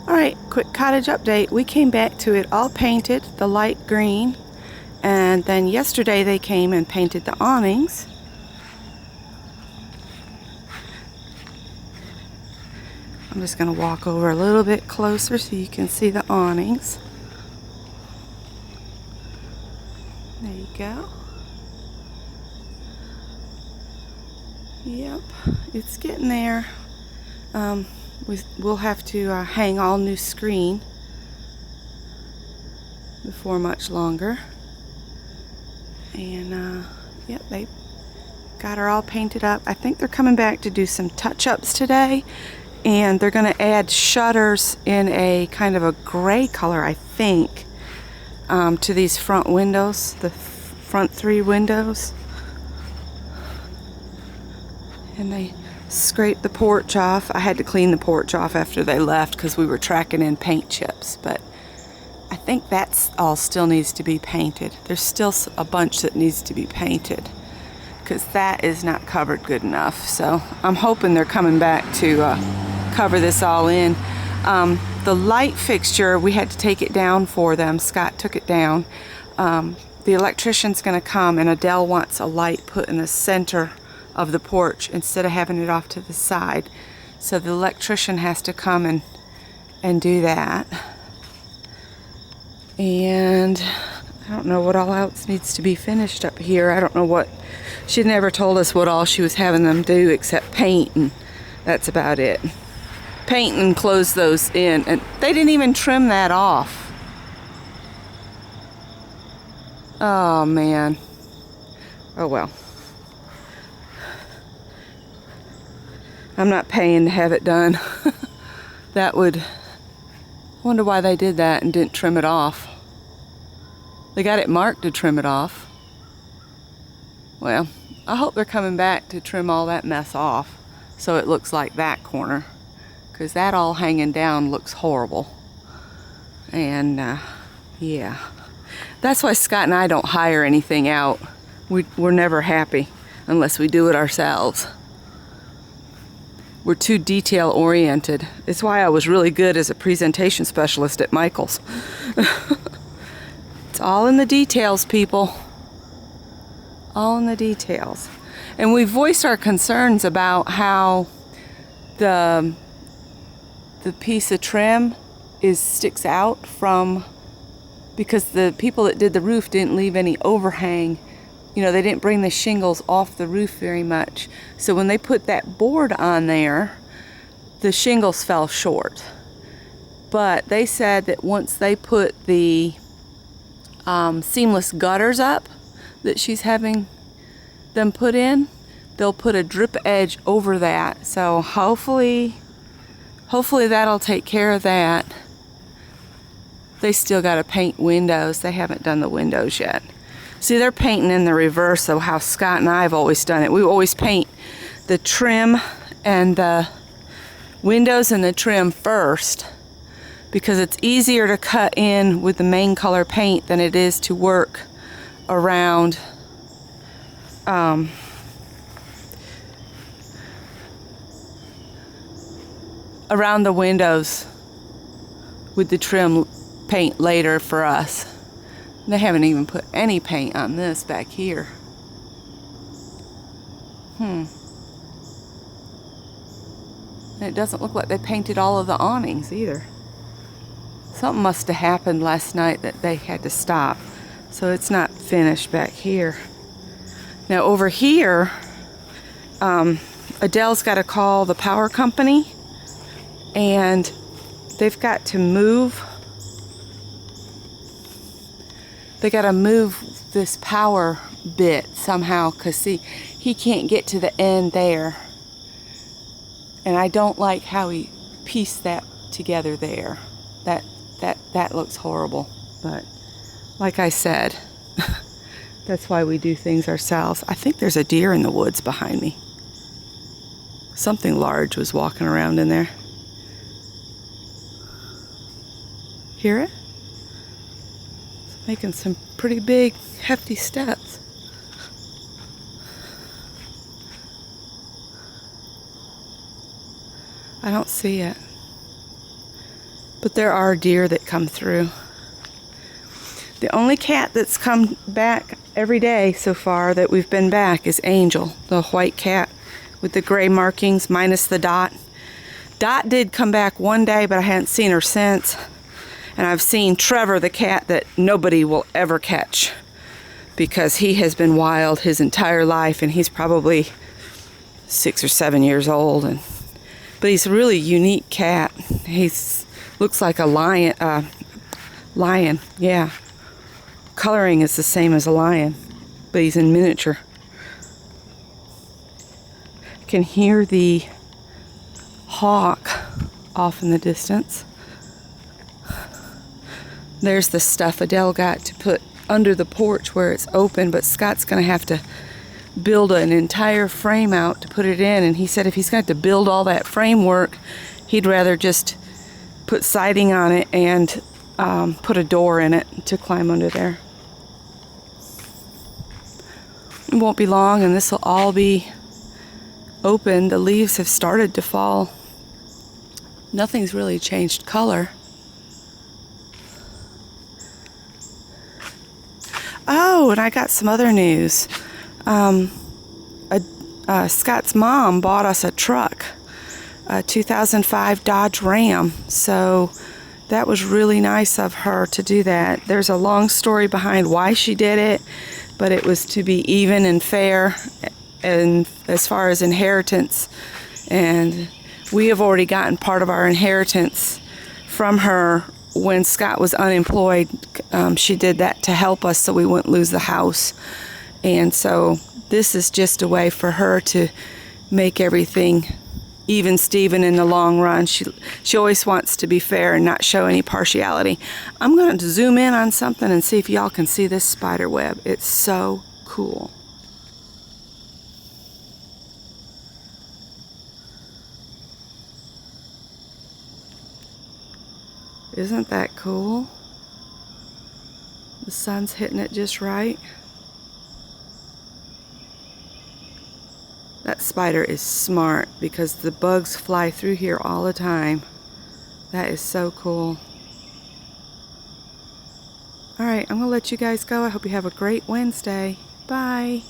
Alright, quick cottage update. We came back to it all painted, the light green, and then yesterday they came and painted the awnings. I'm just going to walk over a little bit closer so you can see the awnings. There you go. Yep, it's getting there. We'll have to hang all new screen before much longer. And yep, they got her all painted up. I think they're coming back to do some touch-ups today, and they're going to add shutters in a kind of a gray color, I think, to these front windows, the front 3 windows. And they scraped the porch off. I had to clean the porch off after they left because we were tracking in paint chips, but I think that's all still needs to be painted. There's still a bunch that needs to be painted because that is not covered good enough. So I'm hoping they're coming back to cover this all in. The light fixture, we had to take it down for them. Scott took it down. The electrician's going to come, and Adele wants a light put in the center of the porch instead of having it off to the side. So the electrician has to come and do that. And I don't know what all else needs to be finished up here. I don't know what, she never told us what all she was having them do except paint, and that's about it. Paint and close those in, and they didn't even trim that off. Oh man. Oh well. I'm not paying to have it done. That would, I wonder why they did that and didn't trim it off. They got it marked to trim it off. Well, I hope they're coming back to trim all that mess off so it looks like that corner, because that all hanging down looks horrible. And yeah, that's why Scott and I don't hire anything out. We're never happy unless we do it ourselves. We're too detail oriented. It's why I was really good as a presentation specialist at Michael's. It's all in the details, people. All in the details. And we voiced our concerns about how the piece of trim sticks out from, because the people that did the roof didn't leave any overhang. You know, they didn't bring the shingles off the roof very much. So when they put that board on there, the shingles fell short. But they said that once they put the seamless gutters up that she's having them put in, they'll put a drip edge over that. So hopefully that'll take care of that. They still got to paint windows. They haven't done the windows yet. See, they're painting in the reverse of how Scott and I have always done it. We always paint the trim and the windows and the trim first, because it's easier to cut in with the main color paint than it is to work around around the windows with the trim paint later for us. They haven't even put any paint on this back here. And it doesn't look like they painted all of the awnings either. Something must have happened last night that they had to stop. So it's not finished back here. Now over here, Adele's got to call the power company, and they've got to move. They got to move this power bit somehow, because see, he can't get to the end there. And I don't like how he pieced that together there. That looks horrible. But like I said, that's why we do things ourselves. I think there's a deer in the woods behind me. Something large was walking around in there. Hear it? It's making some pretty big, hefty steps. I don't see it. But there are deer that come through. The only cat that's come back every day so far that we've been back is Angel, the white cat with the gray markings minus the Dot. Dot did come back one day, but I hadn't seen her since. And I've seen Trevor, the cat that nobody will ever catch because he has been wild his entire life, and he's probably 6 or 7 years old. But he's a really unique cat. He's looks like a lion. Lion, yeah. Coloring is the same as a lion, but he's in miniature. I can hear the hawk off in the distance. There's the stuff Adele got to put under the porch where it's open, but Scott's going to have to build an entire frame out to put it in, and he said if he's got to build all that framework, he'd rather just put siding on it and put a door in it to climb under there. It won't be long and this will all be open. The leaves have started to fall. Nothing's really changed color. Oh, and I got some other news. Scott's mom bought us a truck, a 2005 Dodge Ram. So that was really nice of her to do that. There's a long story behind why she did it, but it was to be even and fair and as far as inheritance. And we have already gotten part of our inheritance from her when Scott was unemployed. She did that to help us so we wouldn't lose the house. And so this is just a way for her to make everything even Steven in the long run. She always wants to be fair and not show any partiality. I'm going to zoom in on something and see if y'all can see this spider web. It's so cool. Isn't that cool? The sun's hitting it just right. That spider is smart because the bugs fly through here all the time. That is so cool. All right, I'm gonna let you guys go. I hope you have a great Wednesday. Bye.